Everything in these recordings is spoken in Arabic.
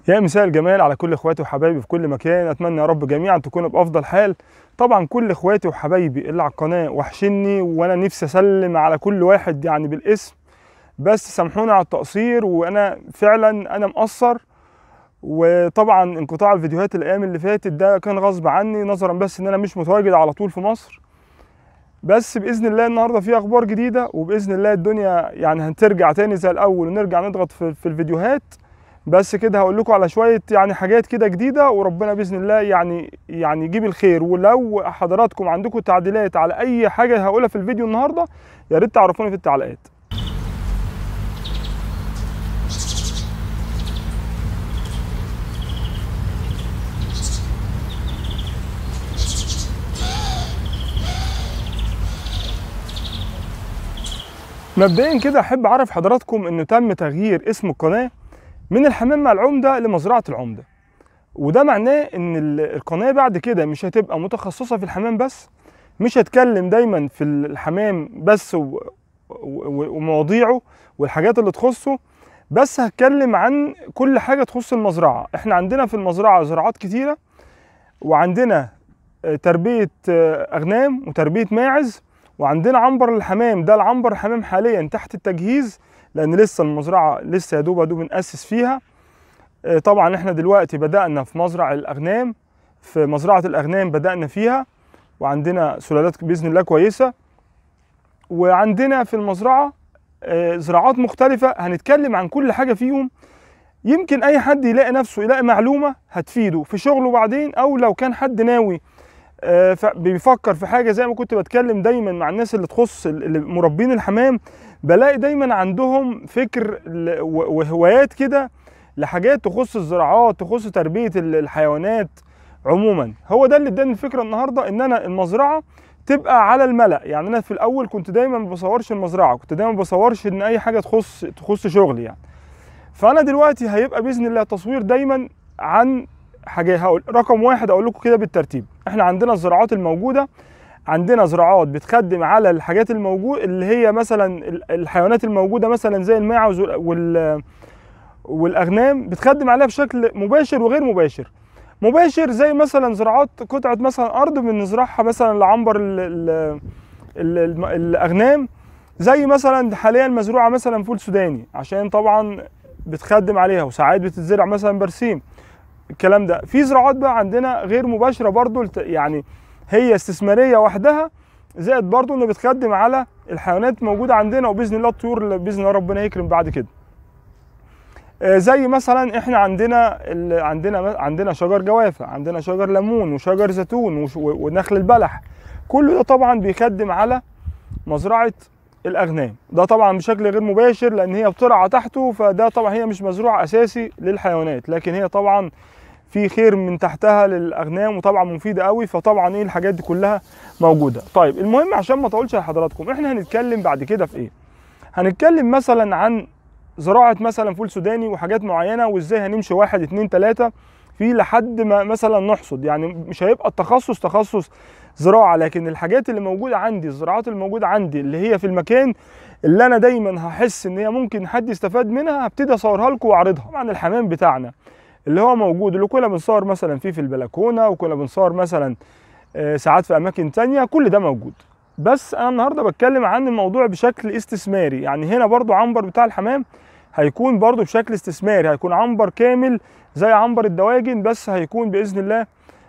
يا مساء الجمال على كل اخواتي وحبايبي في كل مكان. اتمنى يا رب جميعا تكونوا بافضل حال. طبعا كل اخواتي وحبايبي اللي على القناه وحشني، وانا نفسي اسلم على كل واحد يعني بالاسم، بس سامحوني على التقصير، وانا فعلا مقصر. وطبعا انقطاع الفيديوهات الايام اللي فاتت ده كان غصب عني، نظرا بس ان انا مش متواجد على طول في مصر. بس باذن الله النهارده في اخبار جديده، وباذن الله الدنيا يعني هترجع تاني زي الاول، ونرجع نضغط في الفيديوهات. بس كده هقول لكم على شويه يعني حاجات كده جديده، وربنا باذن الله يعني يجيب الخير. ولو حضراتكم عندكم تعديلات على اي حاجه هقولها في الفيديو النهارده، يا ريت تعرفوني في التعليقات. مبدئيا كده احب اعرف حضراتكم انه تم تغيير اسم القناه من الحمام مع العمده لمزرعه العمده. وده معناه ان القناه بعد كده مش هتبقى متخصصه في الحمام بس، مش هتكلم دايما في الحمام بس ومواضيعه والحاجات اللي تخصه، بس هتكلم عن كل حاجه تخص المزرعه. احنا عندنا في المزرعه زراعات كتيره، وعندنا تربيه اغنام وتربيه ماعز، وعندنا عنبر الحمام. ده العنبر الحمام حاليا تحت التجهيز، لان لسه المزرعه لسه يا دوب بنأسس فيها. طبعا احنا دلوقتي بدأنا في مزرعة الأغنام، في مزرعة الأغنام بدأنا فيها، وعندنا سلالات بإذن الله كويسة. وعندنا في المزرعة زراعات مختلفة هنتكلم عن كل حاجة فيهم. يمكن أي حد يلاقي نفسه يلاقي معلومة هتفيده في شغله بعدين، أو لو كان حد ناوي بيفكر في حاجة. زي ما كنت بتكلم دايما مع الناس اللي تخص مربين الحمام، بلاقي دايما عندهم فكر وهوايات كده لحاجات تخص الزراعات، تخص تربية الحيوانات عموما. هو ده اللي اداني الفكرة النهاردة، ان انا المزرعة تبقى على الملأ. يعني انا في الاول كنت دايما ما بصورش المزرعة، كنت دايما ما بصورش ان اي حاجة تخص شغلي يعني. فانا دلوقتي هيبقى باذن الله تصوير دايما عن حاجة. هقول رقم واحد، اقول لكم كده بالترتيب. احنا عندنا الزراعات الموجودة، عندنا زراعات بتخدم على الحاجات الموجودة اللي هي مثلا الحيوانات الموجودة، مثلا زي الماعز والاغنام، بتخدم عليها بشكل مباشر وغير مباشر. مباشر زي مثلا زراعات قطعه مثلا ارض بنزرعها مثلا لعنبر الاغنام، زي مثلا حاليا مزروعه مثلا فول سوداني، عشان طبعا بتخدم عليها، وساعات بتتزرع مثلا برسيم. الكلام ده. في زراعات بقى عندنا غير مباشره برضو، يعني هي استثماريه وحدها، زائد برضو انه بتخدم على الحيوانات موجوده عندنا، وباذن الله الطيور باذن الله ربنا يكرم بعد كده. زي مثلا احنا عندنا شجر جوافه، عندنا شجر ليمون وشجر زيتون ونخل البلح. كل ده طبعا بيخدم على مزرعه الاغنام. ده طبعا بشكل غير مباشر، لان هي بترعى تحته، فده طبعا هي مش مزروع اساسي للحيوانات، لكن هي طبعا في خير من تحتها للاغنام، وطبعا مفيده قوي. فطبعا ايه الحاجات دي كلها موجوده. طيب المهم عشان ما اطولش على حضراتكم، احنا هنتكلم بعد كده في ايه؟ هنتكلم مثلا عن زراعة مثلا فول سوداني وحاجات معينة، وازاي هنمشي 1 2 3 في لحد ما مثلا نحصد. يعني مش هيبقى التخصص تخصص زراعة، لكن الحاجات اللي موجودة عندي، الزراعات اللي موجودة عندي اللي هي في المكان اللي انا دايما هحس ان هي ممكن حد يستفاد منها، هبتدي اصورها لكم واعرضها. طبعا الحمام بتاعنا اللي هو موجود، اللي كنا بنصور مثلا في البلكونة، وكنا بنصور مثلا ساعات في اماكن تانية، كل ده موجود. بس انا النهارده بتكلم عن الموضوع بشكل استثماري. يعني هنا برضو عنبر بتاع الحمام هيكون برضو بشكل استثماري، هيكون عنبر كامل زي عنبر الدواجن، بس هيكون باذن الله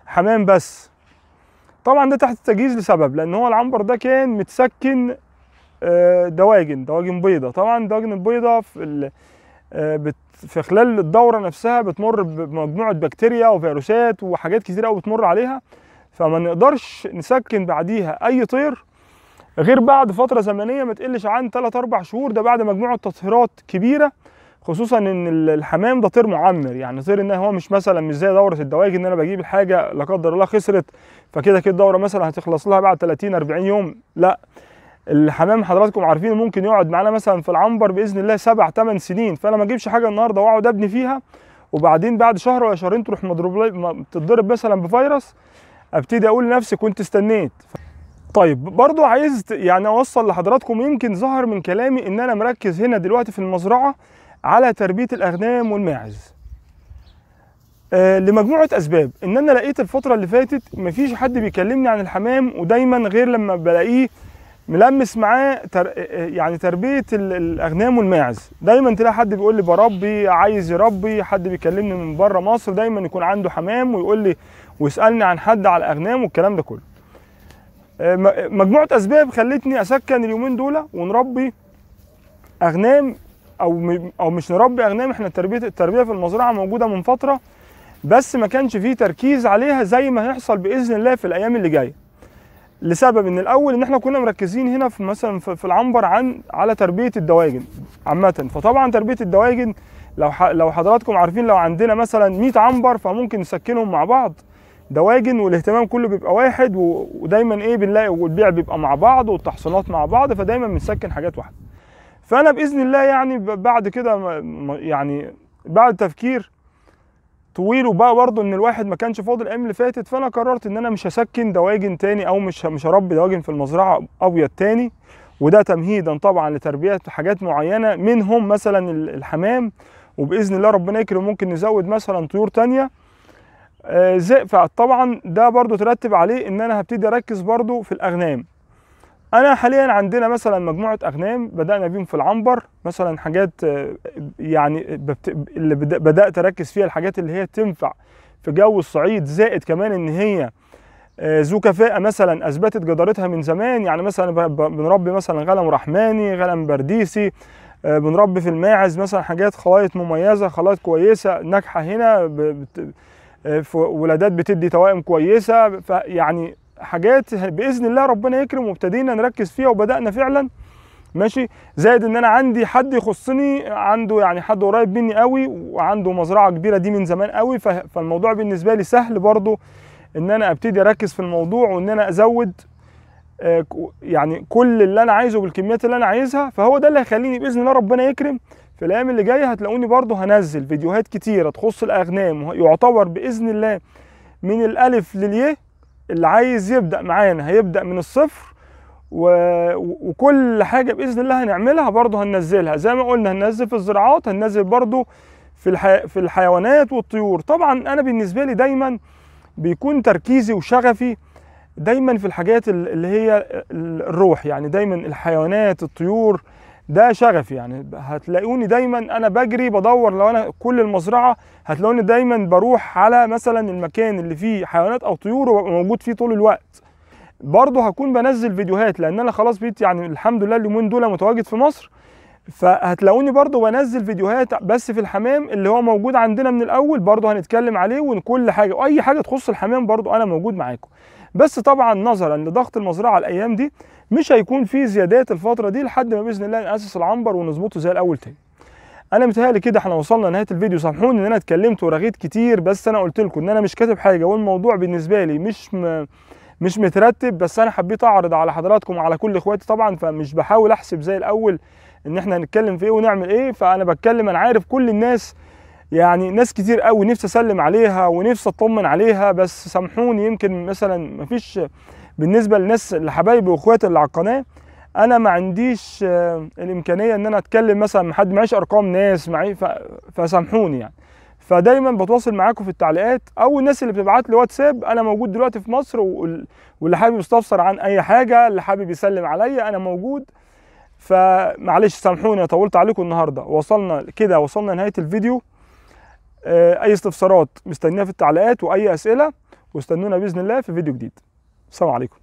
حمام بس. طبعا ده تحت التجهيز لسبب، لان هو العنبر ده كان متسكن دواجن بيضه. طبعا الدواجن البيضه في خلال الدوره نفسها بتمر بمجموعه بكتيريا وفيروسات وحاجات كتير قوي بتمر عليها، فما نقدرش نسكن بعديها اي طير غير بعد فتره زمنيه ما تقلش عن 3 4 شهور. ده بعد مجموعه تطهيرات كبيره، خصوصا ان الحمام ده طير معمر. يعني طير ان هو مش مثلا مش زي دوره الدواجن، ان انا بجيب الحاجه لا قدر الله خسرت فكده كده الدوره مثلا هتخلص لها بعد 30 40 يوم. لا، الحمام حضراتكم عارفين ممكن يقعد معانا مثلا في العنبر باذن الله 7 8 سنين. فانا ما اجيبش حاجه النهارده واقعد ابني فيها، وبعدين بعد شهر ولا شهرين تروح تتضرب مثلا بفيروس، ابتدي اقول لنفسي كنت استنيت. طيب برضو عايز يعني اوصل لحضراتكم، يمكن ظهر من كلامي ان انا مركز هنا دلوقتي في المزرعه على تربيه الاغنام والماعز. لمجموعه اسباب. ان انا لقيت الفتره اللي فاتت مفيش حد بيكلمني عن الحمام، ودايما غير لما بلاقيه ملمس معاه يعني تربيه الاغنام والماعز. دايما تلاقي حد بيقول لي بربي، عايز يربي، حد بيكلمني من بره مصر دايما يكون عنده حمام ويقول لي ويسالني عن حد على الاغنام والكلام ده كله. مجموعه اسباب خلتني اسكن اليومين دول ونربي اغنام، او مش نربي اغنام، احنا التربيه في المزرعه موجوده من فتره، بس ما كانش فيه تركيز عليها زي ما هيحصل باذن الله في الايام اللي جايه. لسبب ان الاول ان احنا كنا مركزين هنا في مثلا في العنبر على تربيه الدواجن عامه. فطبعا تربيه الدواجن لو حضراتكم عارفين، لو عندنا مثلا 100 عنبر فممكن نسكنهم مع بعض دواجن، والاهتمام كله بيبقى واحد، ودايما بنلاقي والبيع بيبقى مع بعض والتحصينات مع بعض، فدايما بنسكن حاجات واحده. فانا باذن الله يعني بعد كده يعني بعد تفكير طويل، وبقى برضه ان الواحد ما كانش فاضي الايام اللي فاتت، فانا قررت ان انا مش هسكن دواجن تاني، او مش هربي دواجن في المزرعه ابيض تاني. وده تمهيدا طبعا لتربيه حاجات معينه، منهم مثلا الحمام، وباذن الله ربنا يكرم ممكن نزود مثلا طيور تانيه. فطبعا ده برضه ترتب عليه ان انا هبتدي اركز برضه في الاغنام. انا حاليا عندنا مثلا مجموعه اغنام بدانا بيهم في العنبر، مثلا حاجات يعني اللي بدات اركز فيها الحاجات اللي هي تنفع في جو الصعيد، زائد كمان ان هي ذو كفاءه، مثلا اثبتت جدارتها من زمان. يعني مثلا بنربي مثلا غنم رحماني، غنم برديسي، بنربي في الماعز مثلا حاجات خلايط مميزه، خلايط كويسه ناجحه هنا، في ولادات بتدي توائم كويسه، فيعني حاجات باذن الله ربنا يكرم، وابتدينا نركز فيها وبدانا فعلا ماشي. زائد ان انا عندي حد يخصني، عنده يعني حد قريب مني قوي وعنده مزرعه كبيره دي من زمان قوي، فالموضوع بالنسبه لي سهل برضو ان انا ابتدي اركز في الموضوع، وان انا ازود يعني كل اللي انا عايزه بالكميات اللي انا عايزها. فهو ده اللي هيخليني باذن الله ربنا يكرم في الايام اللي جايه هتلاقوني برضو هنزل فيديوهات كتيره تخص الاغنام، يعتبر باذن الله من الالف للياء. اللي عايز يبدأ معانا هيبدأ من الصفر، وكل حاجة بإذن الله هنعملها برضه هننزلها زي ما قلنا. هننزل في الزراعات، هننزل برضه في الحيوانات والطيور. طبعا أنا بالنسبة لي دايما بيكون تركيزي وشغفي دايما في الحاجات اللي هي الروح، يعني دايما الحيوانات الطيور ده شغفي. يعني هتلاقوني دايما انا بجري بدور، لو انا كل المزرعه هتلاقوني دايما بروح على مثلا المكان اللي فيه حيوانات او طيور وابقى موجود فيه طول الوقت. برضه هكون بنزل فيديوهات، لان انا خلاص بقيت يعني الحمد لله اليومين دول متواجد في مصر، فهتلاقوني برضه بنزل فيديوهات بس في الحمام اللي هو موجود عندنا من الاول، برضه هنتكلم عليه وكل حاجه، واي حاجه تخص الحمام برضه انا موجود معاكم. بس طبعا نظرا لضغط المزرعه الايام دي مش هيكون في زيادات الفتره دي لحد ما باذن الله ناسس العنبر ونظبطه زي الاول تاني. انا متهيألي كده احنا وصلنا لنهايه الفيديو. سامحوني ان انا اتكلمت ورغيت كتير، بس انا قلت لكم ان انا مش كاتب حاجه، والموضوع بالنسبه لي مش مترتب، بس انا حبيت اعرض على حضراتكم وعلى كل اخواتي طبعا، فمش بحاول احسب زي الاول ان احنا هنتكلم في ايه ونعمل ايه. فانا بتكلم، انا عارف كل الناس، يعني ناس كتير قوي نفسي اسلم عليها ونفسي اطمن عليها، بس سامحوني يمكن مثلا مفيش بالنسبه للناس اللي حبايبي واخواتي اللي على القناه، انا ما عنديش الامكانيه ان انا اتكلم مثلا مع حد، معيش ارقام ناس معي، فسامحوني يعني. فدايما بتواصل معاكم في التعليقات، او الناس اللي بتبعت لي واتساب. انا موجود دلوقتي في مصر، واللي حابب يستفسر عن اي حاجه، اللي حابب يسلم عليا، انا موجود. فمعلش سامحوني طولت عليكم النهارده. وصلنا نهايه الفيديو. اي استفسارات مستنيها في التعليقات، واي اسئله، واستنونا باذن الله في فيديو جديد. السلام عليكم.